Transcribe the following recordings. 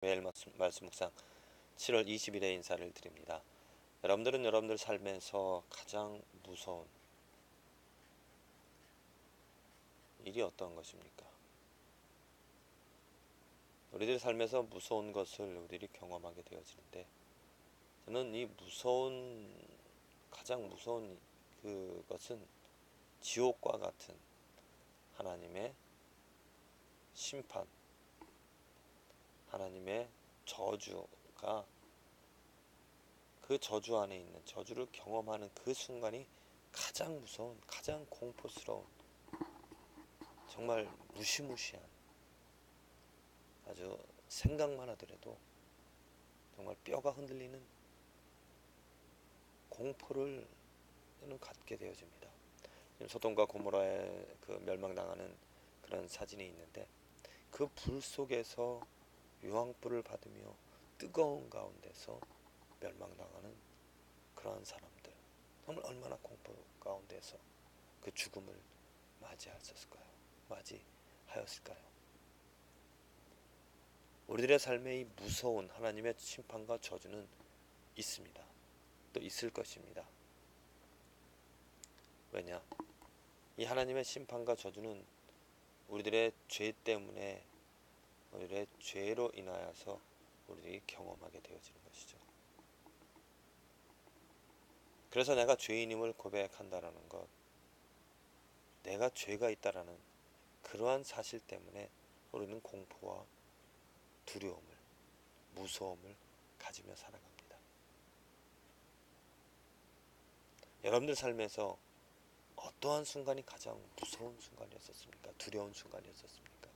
매일 말씀 묵상 7월 20일에 인사를 드립니다. 여러분들은 여러분들 삶에서 가장 무서운 일이 어떤 것입니까? 우리들 삶에서 무서운 것을 우리들이 경험하게 되어지는데, 저는 이 가장 무서운 그것은 지옥과 같은 하나님의 심판, 하나님의 저주가, 그 저주 안에 있는, 저주를 경험하는 그 순간이 가장 무서운, 가장 공포스러운, 정말 무시무시한, 아주 생각만 하더라도 정말 뼈가 흔들리는 공포를 갖게 되어집니다. 소돔과 고모라에 그 멸망당하는 그런 사진이 있는데, 그 불 속에서 유황불을 받으며 뜨거운 가운데서 멸망당하는 그러한 사람들, 정말 얼마나 공포 가운데서 그 죽음을 맞이하였을까요? 우리들의 삶에 이 무서운 하나님의 심판과 저주는 있습니다. 또 있을 것입니다. 왜냐? 이 하나님의 심판과 저주는 우리들의 죄 때문에, 우리들의 죄로 인하여서 우리들이 경험하게 되어지는 것이죠. 그래서 내가 죄인임을 고백한다라는 것, 내가 죄가 있다라는 그러한 사실 때문에 우리는 공포와 두려움을, 무서움을 가지며 살아갑니다. 여러분들 삶에서 어떠한 순간이 가장 무서운 순간이었습니까? 두려운 순간이었습니까?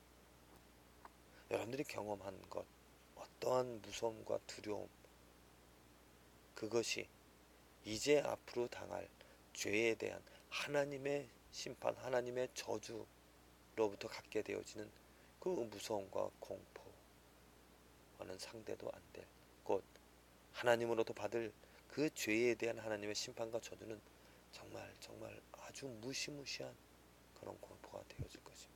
여러분들이 경험한 것, 어떠한 무서움과 두려움, 그것이 이제 앞으로 당할 죄에 대한 하나님의 심판, 하나님의 저주로부터 갖게 되어지는 그 무서움과 공포와는 상대도 안 될, 곧 하나님으로부터 받을 그 죄에 대한 하나님의 심판과 저주는 정말 아주 무시무시한 그런 공포가 되어질 것입니다.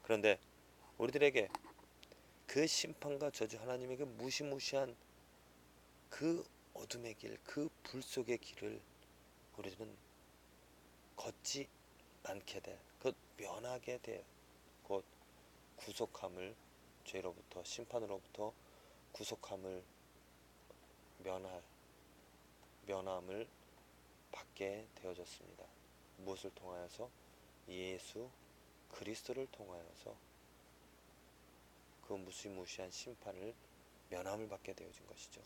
그런데 우리들에게 그 심판과 저주, 하나님의 그 무시무시한 그 어둠의 길, 그 불 속의 길을 우리들은 걷지 않게 돼, 곧 면하게 돼, 곧 구속함을, 죄로부터, 심판으로부터 구속함을, 면함을 받게 되어졌습니다. 무엇을 통하여서? 예수 그리스도를 통하여서 그 무시무시한 심판을, 면함을 받게 되어진 것이죠.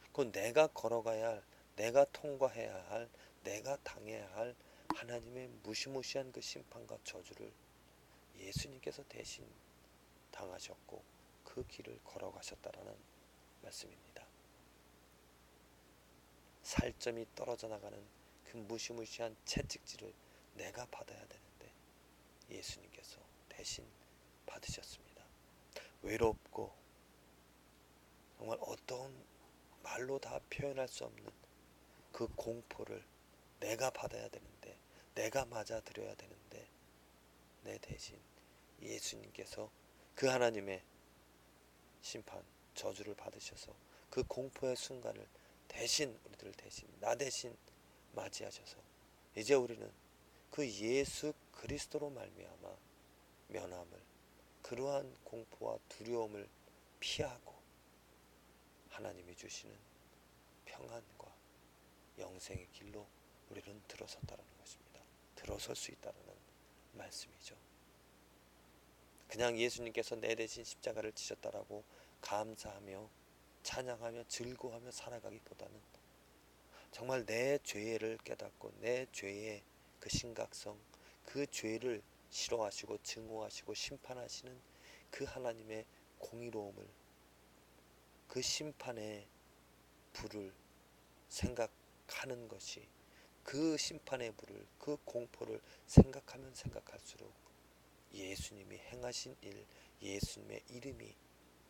그건 내가 걸어가야 할, 내가 통과해야 할, 내가 당해야 할 하나님의 무시무시한 그 심판과 저주를 예수님께서 대신 당하셨고 그 길을 걸어가셨다라는 말씀입니다. 살점이 떨어져 나가는 그 무시무시한 채찍질을 내가 받아야 되는데 예수님께서 대신 받으셨습니다. 외롭고 정말 어떤 말로 다 표현할 수 없는 그 공포를 내가 받아야 되는데, 내가 맞아들여야 되는데, 내 대신 예수님께서 그 하나님의 심판, 저주를 받으셔서 그 공포의 순간을 대신, 우리들 대신, 나 대신 맞이하셔서 이제 우리는 그 예수 그리스도로 말미암아 면함을, 그러한 공포와 두려움을 피하고 하나님이 주시는 평안과 영생의 길로 우리는 들어섰다는 것입니다. 들어설 수 있다는 말씀이죠. 그냥 예수님께서 내 대신 십자가를 지셨다라고 감사하며 찬양하며 즐거워하며 살아가기보다는 정말 내 죄를 깨닫고 내 죄의 그 심각성, 그 죄를 싫어하시고 증오하시고 심판하시는 그 하나님의 공의로움을, 그 심판의 불을 생각하는 것이, 그 심판의 불을, 그 공포를 생각하면 생각할수록 예수님이 행하신 일, 예수님의 이름이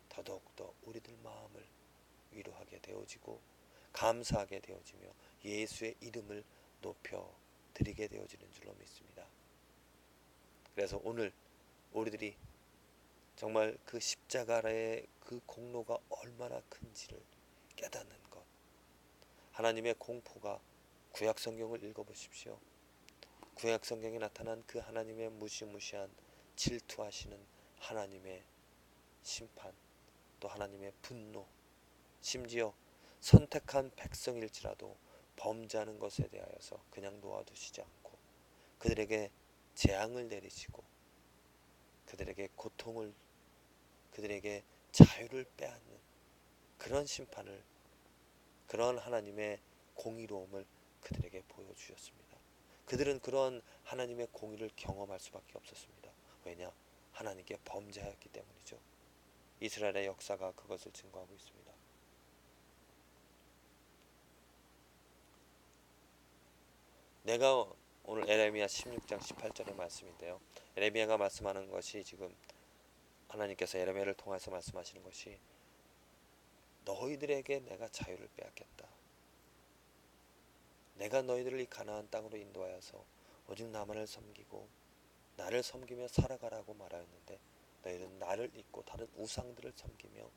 더더욱더 우리들 마음을 위로하게 되어지고 감사하게 되어지며 예수의 이름을 높여 드리게 되어지는 줄로 믿습니다. 그래서 오늘 우리들이 정말 그 십자가의 그 공로가 얼마나 큰지를 깨닫는 것. 하나님의 공포가 구약 성경을 읽어보십시오. 구약 성경에 나타난 그 하나님의 무시무시한 질투하시는 하나님의 심판, 또 하나님의 분노, 심지어 선택한 백성일지라도 범죄하는 것에 대하여서 그냥 놓아두시지 않고 그들에게 재앙을 내리시고 그들에게 고통을, 그들에게 자유를 빼앗는 그런 심판을, 그런 하나님의 공의로움을 그들에게 보여주셨습니다. 그들은 그런 하나님의 공의를 경험할 수밖에 없었습니다. 왜냐? 하나님께 범죄하였기 때문이죠. 이스라엘의 역사가 그것을 증거하고 있습니다. 내가 오늘 에레미야 16장 18절의 말씀인데요. 에레미야가 말씀하는 것이 지금 하나님께서 에레미야를 통해서 말씀하시는 것이 너희들에게 내가 자유를 빼앗겠다. 내가 너희들을 이 가나안 땅으로 인도하여서 오직 나만을 섬기고 나를 섬기며 살아가라고 말하였는데 너희는 나를 잊고 다른 우상들을 섬기며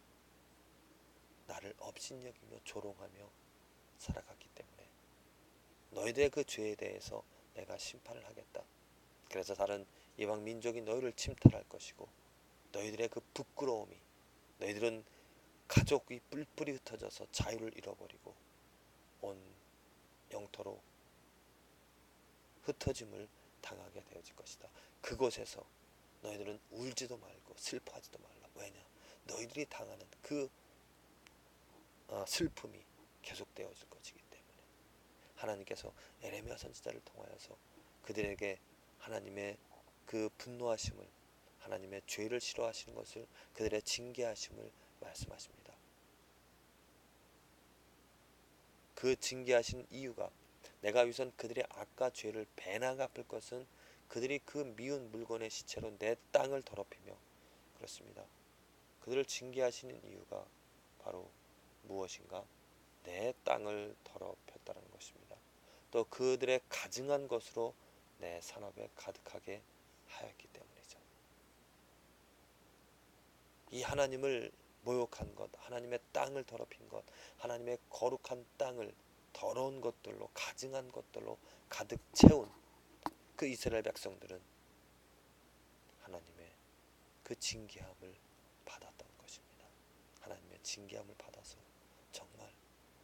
나를 업신여기며 조롱하며 살아갔기 때문에 너희들의 그 죄에 대해서 내가 심판을 하겠다. 그래서 다른 이방 민족이 너희를 침탈할 것이고 너희들의 그 부끄러움이, 너희들은 가족이 뿔뿔이 흩어져서 자유를 잃어버리고 온 영토로 흩어짐을 당하게 되어질 것이다. 그곳에서 너희들은 울지도 말고 슬퍼하지도 말라. 왜냐? 너희들이 당하는 그 슬픔이 계속되어질 것이기 때문에 하나님께서 에레미야 선지자를 통하여서 그들에게 하나님의 그 분노하심을, 하나님의 죄를 싫어하시는 것을, 그들의 징계하심을 말씀하십니다. 그 징계하신 이유가 내가 위선 그들의 악과 죄를 배나 갚을 것은 그들이 그 미운 물건의 시체로 내 땅을 더럽히며, 그렇습니다. 그들을 징계하시는 이유가 바로 무엇인가? 내 땅을 더럽혔다는 것입니다. 또 그들의 가증한 것으로 내 산업에 가득하게 하였기 때문이죠. 이 하나님을 모욕한 것, 하나님의 땅을 더럽힌 것, 하나님의 거룩한 땅을 더러운 것들로, 가증한 것들로 가득 채운 그 이스라엘 백성들은 하나님의 그 징계함을 받았던 것입니다. 하나님의 징계함을 받아서 정말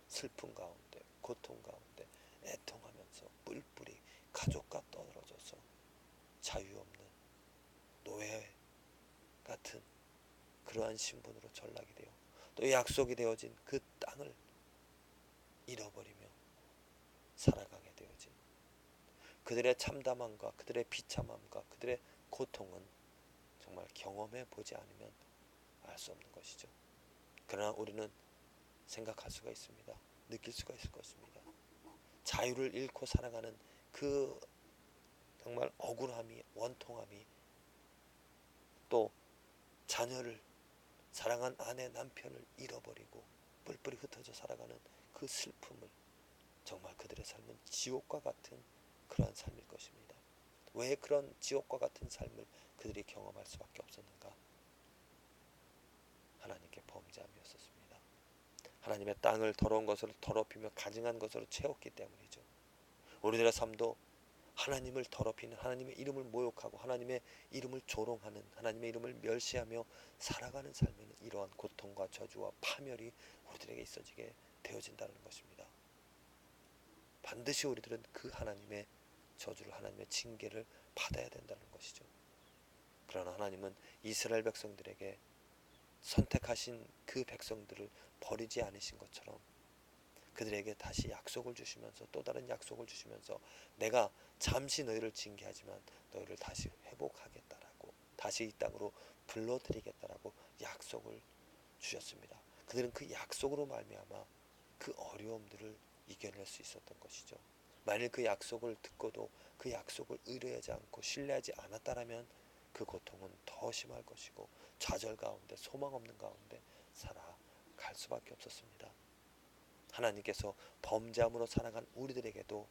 슬픔 가운데, 고통 가운데 애통하면서 뿔뿔이 가족과 떨어져서 자유 없는 노예 같은 그러한 신분으로 전락이 되어 또 약속이 되어진 그 땅을 잃어버리며 살아가게 되어진 그들의 참담함과 그들의 비참함과 그들의 고통은 정말 경험해 보지 않으면 알 수 없는 것이죠. 그러나 우리는 생각할 수가 있습니다. 느낄 수가 있을 것입니다. 자유를 잃고 살아가는 그 정말 억울함이, 원통함이, 또 자녀를, 사랑한 아내, 남편을 잃어버리고 뿔뿔이 흩어져 살아가는 그 슬픔을, 정말 그들의 삶은 지옥과 같은 그러한 삶일 것입니다. 왜 그런 지옥과 같은 삶을 그들이 경험할 수밖에 없었는가? 하나님께 범죄함이었습니다. 하나님의 땅을 더러운 것으로 더럽히며 가증한 것으로 채웠기 때문이죠. 우리들의 삶도 하나님을 더럽히는, 하나님의 이름을 모욕하고 하나님의 이름을 조롱하는, 하나님의 이름을 멸시하며 살아가는 삶에는 이러한 고통과 저주와 파멸이 우리들에게 있어지게 되어진다는 것입니다. 반드시 우리들은 그 하나님의 저주를, 하나님의 징계를 받아야 된다는 것이죠. 그러나 하나님은 이스라엘 백성들에게 선택하신 그 백성들을 버리지 않으신 것처럼 그들에게 다시 약속을 주시면서, 또 다른 약속을 주시면서 내가 잠시 너희를 징계하지만 너희를 다시 회복하겠다라고, 다시 이 땅으로 불러들이겠다라고 약속을 주셨습니다. 그들은 그 약속으로 말미암아 그 어려움들을 이겨낼 수 있었던 것이죠. 만일 그 약속을 듣고도 그 약속을 의뢰하지 않고 신뢰하지 않았다라면 그 고통은 더 심할 것이고 좌절 가운데, 소망 없는 가운데 살아갈 수밖에 없었습니다. 하나님께서 범죄함으로 살아간 우리들에게도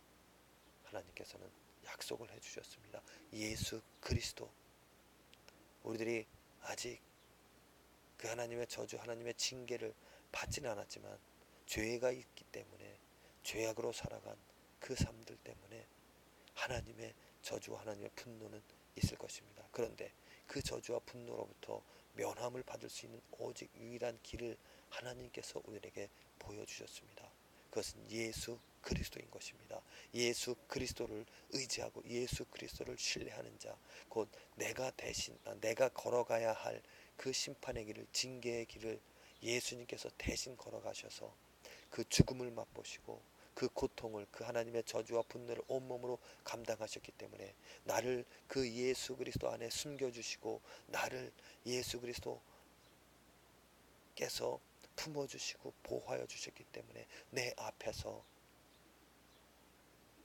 하나님께서는 약속을 해주셨습니다. 예수 그리스도, 우리들이 아직 그 하나님의 저주, 하나님의 징계를 받지는 않았지만 죄가 있기 때문에 죄악으로 살아간 그 삶들 때문에 하나님의 저주와 하나님의 분노는 있을 것입니다. 그런데 그 저주와 분노로부터 면함을 받을 수 있는 오직 유일한 길을 하나님께서 우리에게 보여주셨습니다. 그것은 예수 그리스도인 것입니다. 예수 그리스도를 의지하고 예수 그리스도를 신뢰하는 자, 곧 내가 걸어가야 할 그 심판의 길을, 징계의 길을 예수님께서 대신 걸어가셔서 그 죽음을 맛보시고 그 고통을, 그 하나님의 저주와 분노를 온몸으로 감당하셨기 때문에 나를 그 예수 그리스도 안에 숨겨주시고 나를 예수 그리스도께서 품어주시고 보호하여 주셨기 때문에 내 앞에서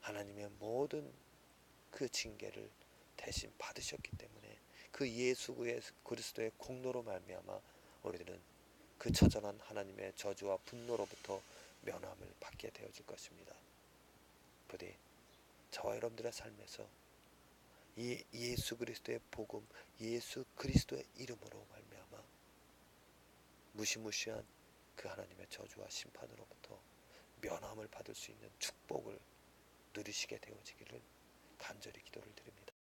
하나님의 모든 그 징계를 대신 받으셨기 때문에 그 예수 그리스도의 공로로 말미암아 우리들은 그 처절한 하나님의 저주와 분노로부터 면함을 받게 되어질 것입니다. 부디 저와 여러분들의 삶에서 이 예수 그리스도의 복음, 예수 그리스도의 이름으로 말미암아 무시무시한 그 하나님의 저주와 심판으로부터 면함을 받을 수 있는 축복을 누리시게 되어지기를 간절히 기도를 드립니다.